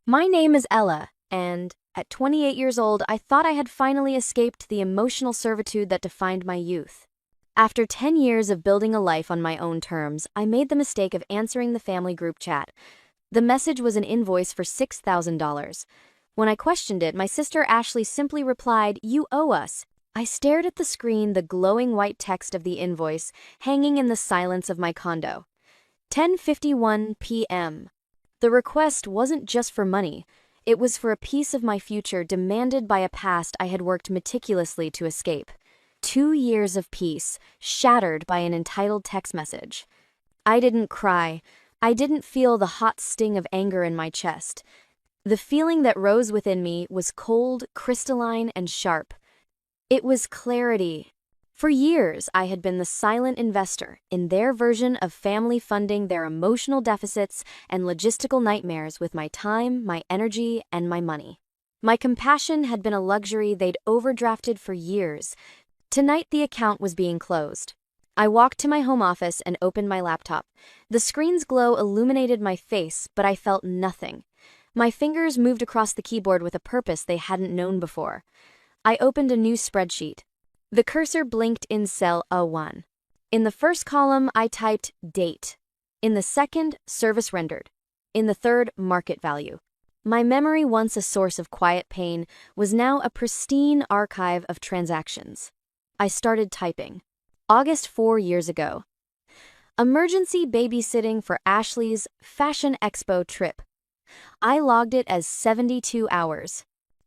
My name is Ella, and at 28 years old, I thought I had finally escaped the emotional servitude that defined my youth. After 10 years of building a life on my own terms, I made the mistake of answering the family group chat. The message was an invoice for $6,000. When I questioned it, my sister Ashley simply replied, "You owe us." I stared at the screen, the glowing white text of the invoice, hanging in the silence of my condo. 10:51 p.m. The request wasn't just for money. It was for a piece of my future demanded by a past I had worked meticulously to escape. 2 years of peace, shattered by an entitled text message. I didn't cry. I didn't feel the hot sting of anger in my chest. The feeling that rose within me was cold, crystalline, and sharp. It was clarity. For years, I had been the silent investor in their version of family funding their emotional deficits and logistical nightmares with my time, my energy, and my money. My compassion had been a luxury they'd overdrafted for years. Tonight, the account was being closed. I walked to my home office and opened my laptop. The screen's glow illuminated my face, but I felt nothing. My fingers moved across the keyboard with a purpose they hadn't known before. I opened a new spreadsheet. The cursor blinked in cell A1. In the first column, I typed date. In the second, service rendered. In the third, market value. My memory, once a source of quiet pain, was now a pristine archive of transactions. I started typing. August 4 years ago. Emergency babysitting for Ashley's Fashion Expo trip. I logged it as 72 hours.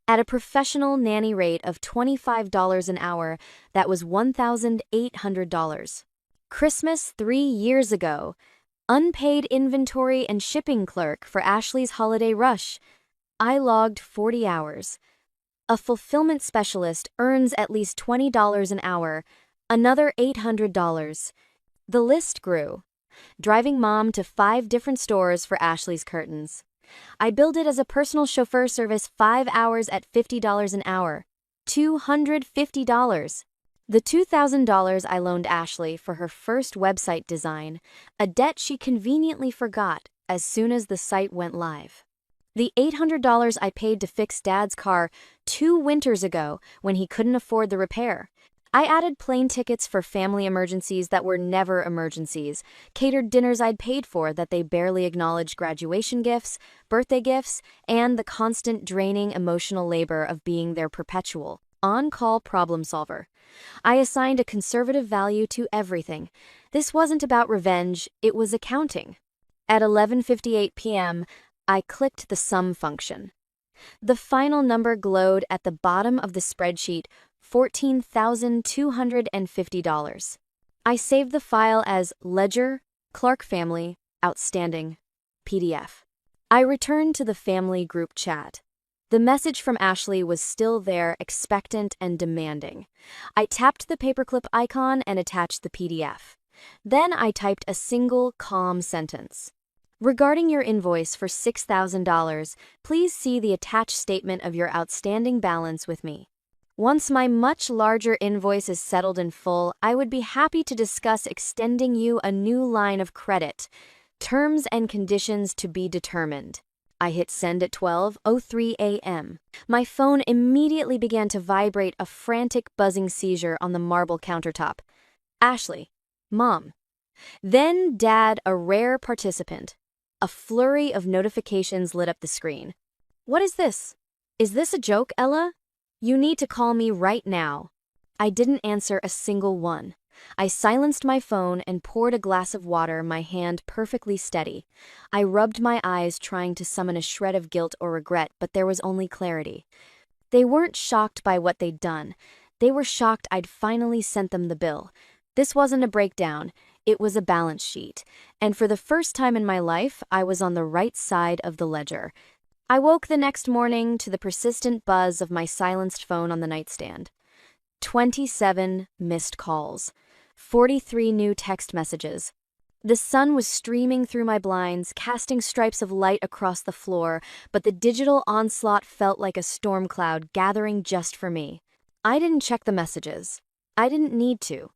At a professional nanny rate of $25 an hour, that was $1,800. Christmas 3 years ago. Unpaid inventory and shipping clerk for Ashley's holiday rush. I logged 40 hours. A fulfillment specialist earns at least $20 an hour, another $800. The list grew. Driving mom to 5 different stores for Ashley's curtains. I billed it as a personal chauffeur service 5 hours at $50 an hour. $250. The $2,000 I loaned Ashley for her first website design, a debt she conveniently forgot as soon as the site went live. The $800 I paid to fix Dad's car 2 winters ago when he couldn't afford the repair. I added plane tickets for family emergencies that were never emergencies, catered dinners I'd paid for that they barely acknowledged, graduation gifts, birthday gifts, and the constant draining emotional labor of being their perpetual, on-call problem solver. I assigned a conservative value to everything. This wasn't about revenge, it was accounting. At 11:58 p.m., I clicked the sum function. The final number glowed at the bottom of the spreadsheet, $14,250. I saved the file as Ledger, Clark Family, Outstanding, PDF. I returned to the family group chat. The message from Ashley was still there, expectant and demanding. I tapped the paperclip icon and attached the PDF. Then I typed a single, calm sentence. Regarding your invoice for $6,000, please see the attached statement of your outstanding balance with me. Once my much larger invoice is settled in full, I would be happy to discuss extending you a new line of credit. Terms and conditions to be determined. I hit send at 12:03 a.m. My phone immediately began to vibrate, a frantic buzzing seizure on the marble countertop. Ashley. Mom. Then Dad, a rare participant. A flurry of notifications lit up the screen. What is this? Is this a joke, Ella? You need to call me right now. I didn't answer a single one. I silenced my phone and poured a glass of water, my hand perfectly steady. I rubbed my eyes, trying to summon a shred of guilt or regret, but there was only clarity. They weren't shocked by what they'd done. They were shocked I'd finally sent them the bill. This wasn't a breakdown. It was a balance sheet. And for the first time in my life, I was on the right side of the ledger. I woke the next morning to the persistent buzz of my silenced phone on the nightstand. 27 missed calls. 43 new text messages. The sun was streaming through my blinds, casting stripes of light across the floor, but the digital onslaught felt like a storm cloud gathering just for me. I didn't check the messages. I didn't need to.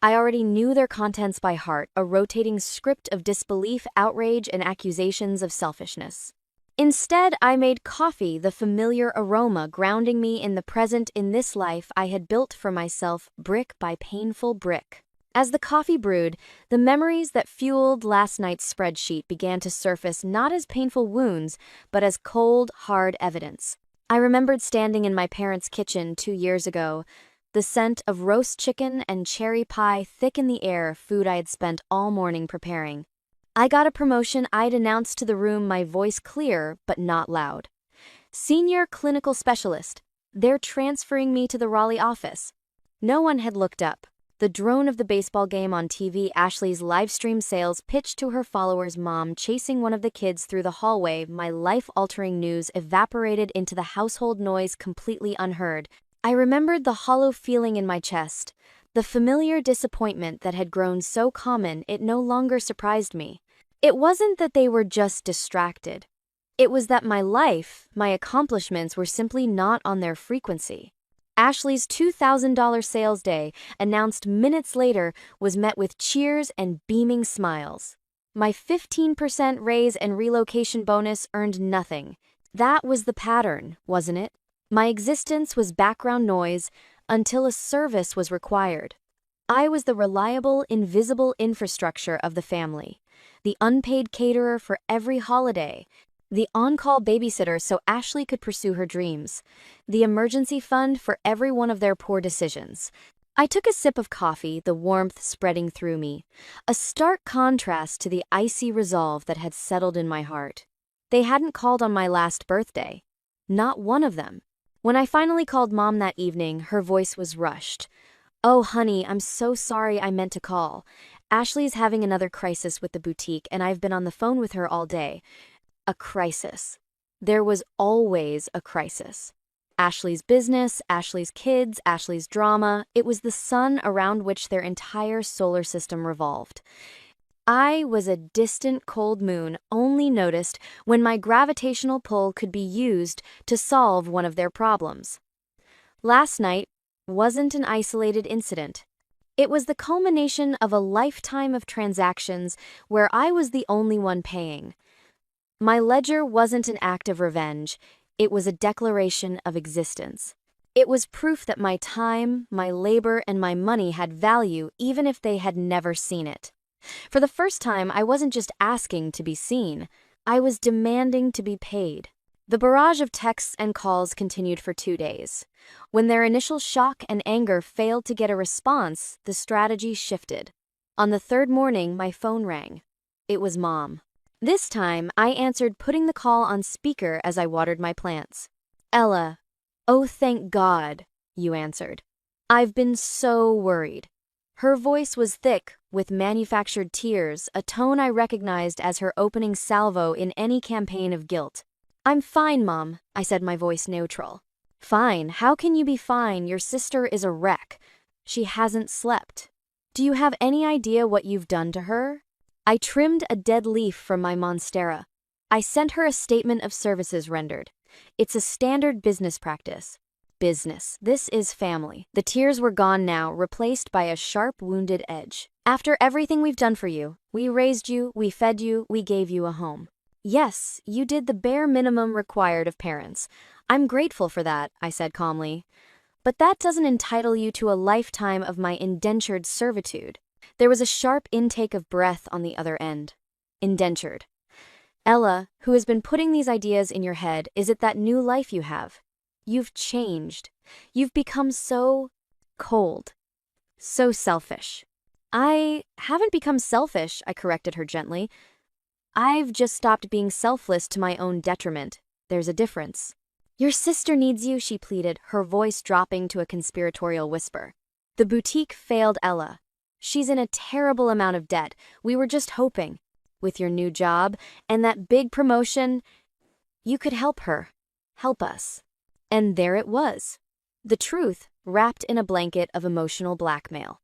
I already knew their contents by heart, a rotating script of disbelief, outrage, and accusations of selfishness. Instead, I made coffee, the familiar aroma grounding me in the present in this life I had built for myself brick by painful brick. As the coffee brewed, the memories that fueled last night's spreadsheet began to surface not as painful wounds, but as cold, hard evidence. I remembered standing in my parents' kitchen 2 years ago, the scent of roast chicken and cherry pie thick in the air, food I had spent all morning preparing. I got a promotion. I'd announced to the room, my voice clear but not loud. Senior clinical specialist. They're transferring me to the Raleigh office. No one had looked up. The drone of the baseball game on TV, Ashley's live stream sales pitch to her followers, mom chasing one of the kids through the hallway, my life-altering news evaporated into the household noise completely unheard. I remembered the hollow feeling in my chest, the familiar disappointment that had grown so common it no longer surprised me. It wasn't that they were just distracted. It was that my life, my accomplishments were simply not on their frequency. Ashley's $2,000 sales day, announced minutes later, was met with cheers and beaming smiles. My 15% raise and relocation bonus earned nothing. That was the pattern, wasn't it? My existence was background noise until a service was required. I was the reliable, invisible infrastructure of the family, the unpaid caterer for every holiday, the on-call babysitter so Ashley could pursue her dreams, the emergency fund for every one of their poor decisions. I took a sip of coffee, the warmth spreading through me, a stark contrast to the icy resolve that had settled in my heart. They hadn't called on my last birthday. Not one of them. When I finally called Mom that evening, her voice was rushed. "Oh, honey, I'm so sorry, I meant to call. Ashley's having another crisis with the boutique, and I've been on the phone with her all day." A crisis. There was always a crisis. Ashley's business, Ashley's kids, Ashley's drama. It was the sun around which their entire solar system revolved. I was a distant cold moon, only noticed when my gravitational pull could be used to solve one of their problems. Last night wasn't an isolated incident. It was the culmination of a lifetime of transactions where I was the only one paying. My ledger wasn't an act of revenge. It was a declaration of existence. It was proof that my time, my labor, and my money had value even if they had never seen it. For the first time, I wasn't just asking to be seen. I was demanding to be paid. The barrage of texts and calls continued for 2 days. When their initial shock and anger failed to get a response, the strategy shifted. On the third morning, my phone rang. It was Mom. This time, I answered, putting the call on speaker as I watered my plants. "Ella, oh thank God," you answered. "I've been so worried." Her voice was thick, with manufactured tears, a tone I recognized as her opening salvo in any campaign of guilt. "I'm fine, Mom," I said, my voice neutral. "Fine? How can you be fine? Your sister is a wreck. She hasn't slept. Do you have any idea what you've done to her?" I trimmed a dead leaf from my monstera. I sent her a statement of services rendered. It's a standard business practice. Business. This is family. The tears were gone now, replaced by a sharp, wounded edge. "After everything we've done for you, we raised you, we fed you, we gave you a home. Yes, you did the bare minimum required of parents. I'm grateful for that," I said calmly. "But that doesn't entitle you to a lifetime of my indentured servitude." There was a sharp intake of breath on the other end. Indentured. "Ella, who has been putting these ideas in your head, is it that new life you have? You've changed. You've become so cold. So selfish." "I haven't become selfish," I corrected her gently. "I've just stopped being selfless to my own detriment. There's a difference." "Your sister needs you," she pleaded, her voice dropping to a conspiratorial whisper. "The boutique failed Ella. She's in a terrible amount of debt. We were just hoping, with your new job and that big promotion, you could help her. Help us." And there it was. The truth, wrapped in a blanket of emotional blackmail.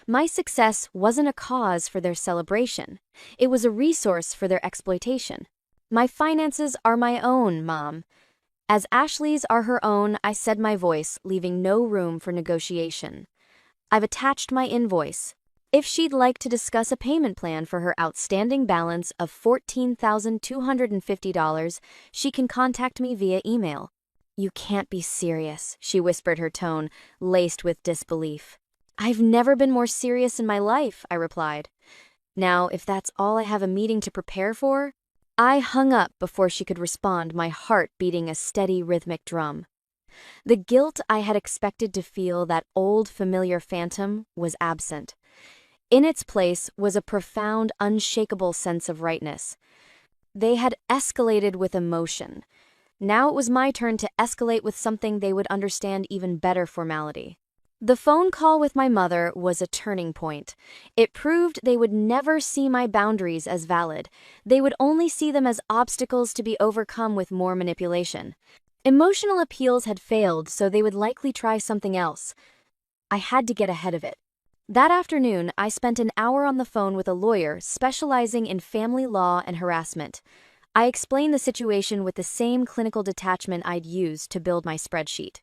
My success wasn't a cause for their celebration. It was a resource for their exploitation. "My finances are my own, Mom. As Ashley's are her own," I said, my voice leaving no room for negotiation. "I've attached my invoice. If she'd like to discuss a payment plan for her outstanding balance of $14,250, she can contact me via email. You can't be serious, she whispered, her tone laced with disbelief. I've never been more serious in my life, I replied. Now, if that's all, I have a meeting to prepare for? I hung up before she could respond, my heart beating a steady rhythmic drum. The guilt I had expected to feel, that old familiar phantom, was absent. In its place was a profound, unshakable sense of rightness. They had escalated with emotion. Now it was my turn to escalate with something they would understand, even better formality. The phone call with my mother was a turning point. It proved they would never see my boundaries as valid. They would only see them as obstacles to be overcome with more manipulation. Emotional appeals had failed, so they would likely try something else. I had to get ahead of it. That afternoon, I spent an hour on the phone with a lawyer specializing in family law and harassment. I explained the situation with the same clinical detachment I'd used to build my spreadsheet.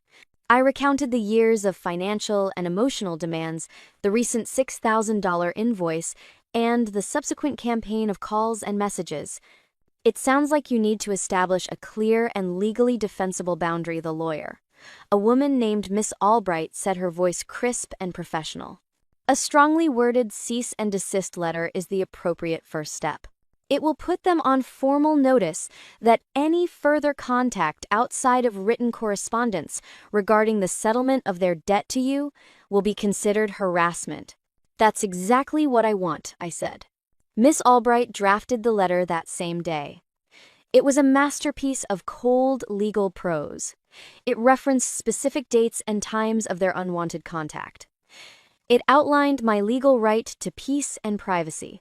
I recounted the years of financial and emotional demands, the recent $6,000 invoice, and the subsequent campaign of calls and messages. It sounds like you need to establish a clear and legally defensible boundary, the lawyer. A woman named Miss Albright said, her voice crisp and professional. A strongly worded cease and desist letter is the appropriate first step. It will put them on formal notice that any further contact outside of written correspondence regarding the settlement of their debt to you will be considered harassment. That's exactly what I want, I said. Miss Albright drafted the letter that same day. It was a masterpiece of cold legal prose. It referenced specific dates and times of their unwanted contact. It outlined my legal right to peace and privacy.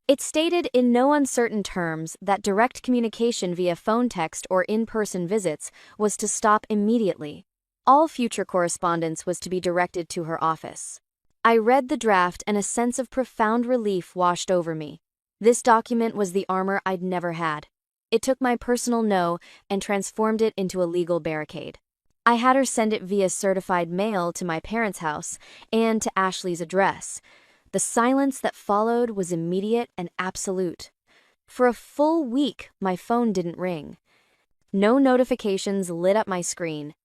It stated in no uncertain terms that direct communication via phone, text, or in-person visits was to stop immediately. All future correspondence was to be directed to her office. I read the draft and a sense of profound relief washed over me. This document was the armor I'd never had. It took my personal no and transformed it into a legal barricade. I had her send it via certified mail to my parents' house and to Ashley's address. The silence that followed was immediate and absolute. For a full week, my phone didn't ring. No notifications lit up my screen.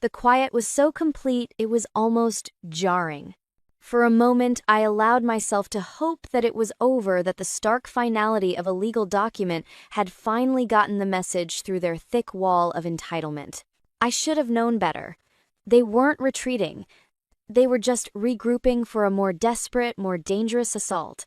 The quiet was so complete it was almost jarring. For a moment, I allowed myself to hope that it was over, that the stark finality of a legal document had finally gotten the message through their thick wall of entitlement. I should have known better. They weren't retreating. They were just regrouping for a more desperate, more dangerous assault.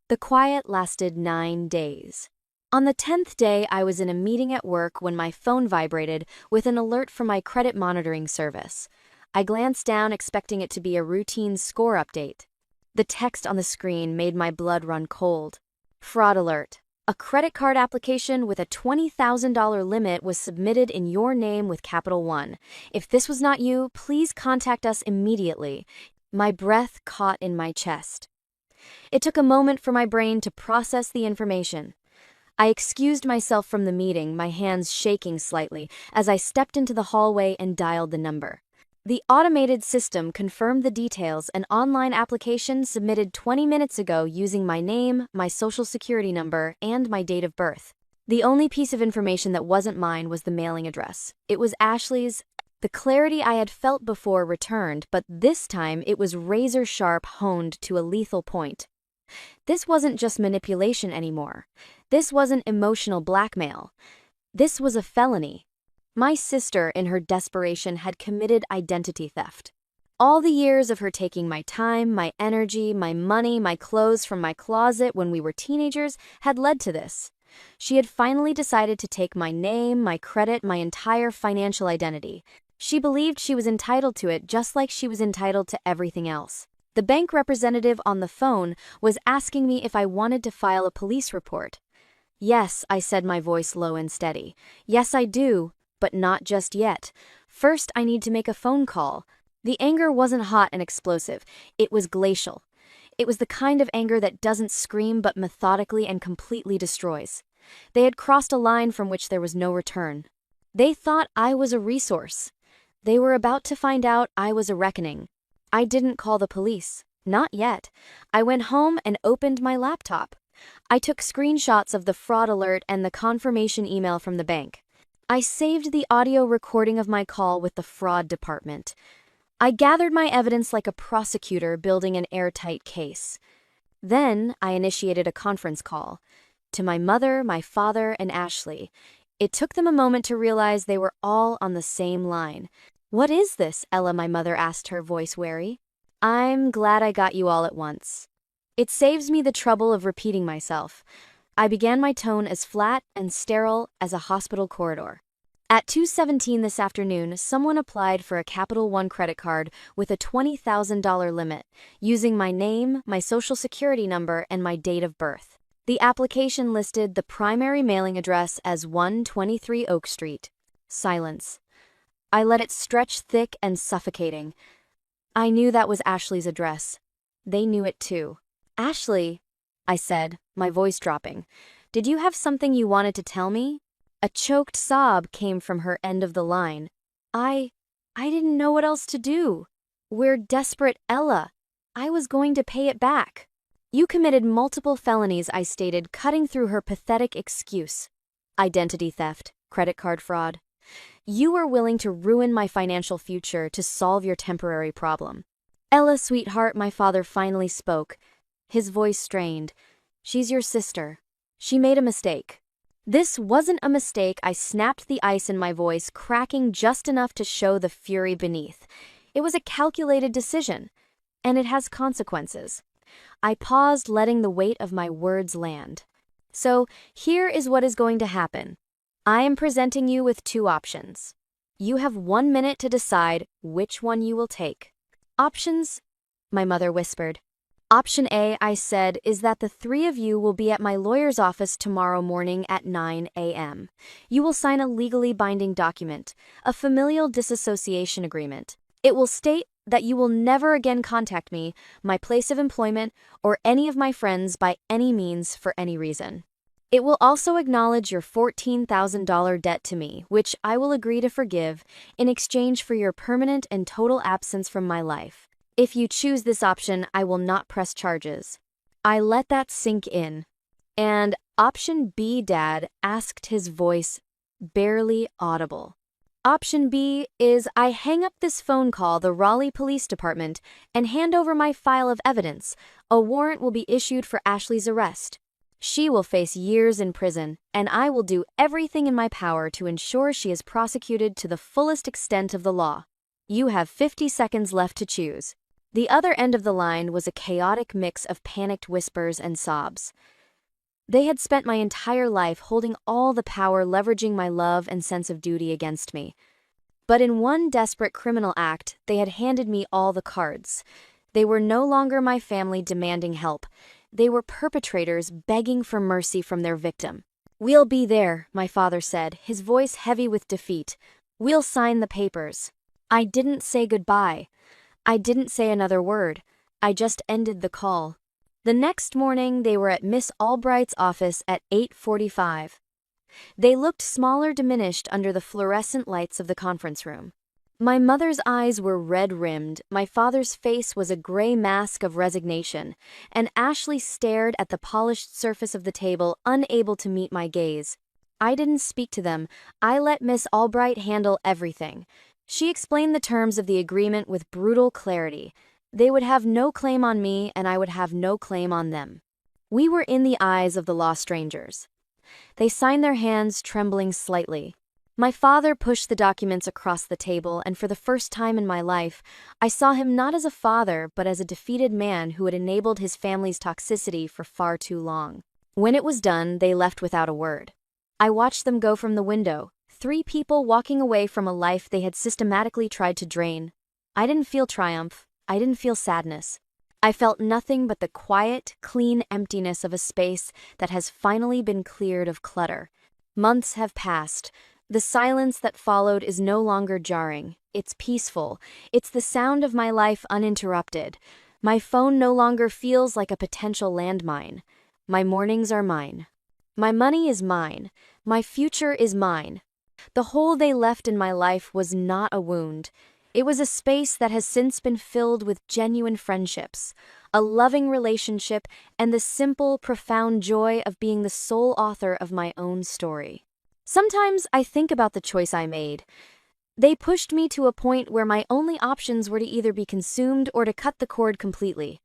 The quiet lasted 9 days. On the 10th day, I was in a meeting at work when my phone vibrated with an alert from my credit monitoring service. I glanced down, expecting it to be a routine score update. The text on the screen made my blood run cold. Fraud alert. A credit card application with a $20,000 limit was submitted in your name with Capital One. If this was not you, please contact us immediately. My breath caught in my chest. It took a moment for my brain to process the information. I excused myself from the meeting, my hands shaking slightly, as I stepped into the hallway and dialed the number. The automated system confirmed the details: an online application submitted 20 minutes ago using my name, my social security number, and my date of birth. The only piece of information that wasn't mine was the mailing address. It was Ashley's. The clarity I had felt before returned, but this time it was razor-sharp, honed to a lethal point. This wasn't just manipulation anymore. This wasn't emotional blackmail. This was a felony. My sister, in her desperation, had committed identity theft. All the years of her taking my time, my energy, my money, my clothes from my closet when we were teenagers had led to this. She had finally decided to take my name, my credit, my entire financial identity. She believed she was entitled to it, just like she was entitled to everything else. The bank representative on the phone was asking me if I wanted to file a police report. Yes, I said, my voice low and steady. Yes, I do. But not just yet. First, I need to make a phone call. The anger wasn't hot and explosive. It was glacial. It was the kind of anger that doesn't scream but methodically and completely destroys. They had crossed a line from which there was no return. They thought I was a resource. They were about to find out I was a reckoning. I didn't call the police. Not yet. I went home and opened my laptop. I took screenshots of the fraud alert and the confirmation email from the bank. I saved the audio recording of my call with the fraud department. I gathered my evidence like a prosecutor building an airtight case. Then I initiated a conference call to my mother, my father, and Ashley. It took them a moment to realize they were all on the same line. "What is this?" Ella, my mother, asked, her voice wary. "I'm glad I got you all at once. It saves me the trouble of repeating myself." I began my tone as flat and sterile as a hospital corridor. At 2:17 this afternoon, someone applied for a Capital One credit card with a $20,000 limit, using my name, my social security number, and my date of birth. The application listed the primary mailing address as 123 Oak Street. Silence. I let it stretch thick and suffocating. I knew that was Ashley's address. They knew it too. "Ashley," I said, my voice dropping, "did you have something you wanted to tell me?" A choked sob came from her end of the line. I didn't know what else to do. "We're desperate, Ella. I was going to pay it back." "You committed multiple felonies," I stated, cutting through her pathetic excuse. "Identity theft, credit card fraud. You were willing to ruin my financial future to solve your temporary problem." "Ella, sweetheart," my father finally spoke, his voice strained. "She's your sister. She made a mistake." This wasn't a mistake. I snapped the ice in my voice, cracking just enough to show the fury beneath. It was a calculated decision, and it has consequences. I paused, letting the weight of my words land. "So, here is what is going to happen. I am presenting you with two options. You have 1 minute to decide which one you will take." "Options?" my mother whispered. "Option A," I said, "is that the three of you will be at my lawyer's office tomorrow morning at 9 a.m. You will sign a legally binding document, a familial disassociation agreement. It will state that you will never again contact me, my place of employment, or any of my friends by any means for any reason. It will also acknowledge your $14,000 debt to me, which I will agree to forgive in exchange for your permanent and total absence from my life. If you choose this option, I will not press charges." I let that sink in. "And option B, Dad?" asked, his voice barely audible. "Option B is I hang up this phone call, the Raleigh Police Department, and hand over my file of evidence. A warrant will be issued for Ashley's arrest. She will face years in prison, and I will do everything in my power to ensure she is prosecuted to the fullest extent of the law. You have 50 seconds left to choose." The other end of the line was a chaotic mix of panicked whispers and sobs. They had spent my entire life holding all the power, leveraging my love and sense of duty against me. But in one desperate criminal act, they had handed me all the cards. They were no longer my family demanding help. They were perpetrators begging for mercy from their victim. "We'll be there," my father said, his voice heavy with defeat. "We'll sign the papers." I didn't say goodbye. I didn't say another word. I just ended the call. The next morning, they were at Miss Albright's office at 8:45. They looked smaller, diminished under the fluorescent lights of the conference room. My mother's eyes were red-rimmed, my father's face was a gray mask of resignation, and Ashley stared at the polished surface of the table, unable to meet my gaze. I didn't speak to them. I let Miss Albright handle everything. She explained the terms of the agreement with brutal clarity. They would have no claim on me, and I would have no claim on them. We were in the eyes of the law strangers. They signed, their hands trembling slightly. My father pushed the documents across the table, and for the first time in my life, I saw him not as a father, but as a defeated man who had enabled his family's toxicity for far too long. When it was done, they left without a word. I watched them go from the window, 3 people walking away from a life they had systematically tried to drain. I didn't feel triumph. I didn't feel sadness. I felt nothing but the quiet, clean emptiness of a space that has finally been cleared of clutter. Months have passed. The silence that followed is no longer jarring. It's peaceful. It's the sound of my life uninterrupted. My phone no longer feels like a potential landmine. My mornings are mine. My money is mine. My future is mine. The hole they left in my life was not a wound. It was a space that has since been filled with genuine friendships, a loving relationship, and the simple, profound joy of being the sole author of my own story. Sometimes I think about the choice I made. They pushed me to a point where my only options were to either be consumed or to cut the cord completely.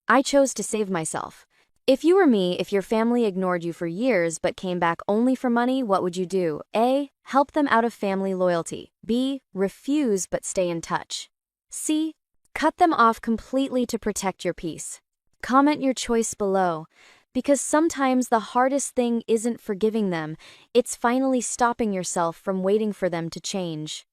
I chose to save myself. If you were me, if your family ignored you for years but came back only for money, what would you do? A. Help them out of family loyalty. B. Refuse but stay in touch. C. Cut them off completely to protect your peace. Comment your choice below, because sometimes the hardest thing isn't forgiving them, it's finally stopping yourself from waiting for them to change.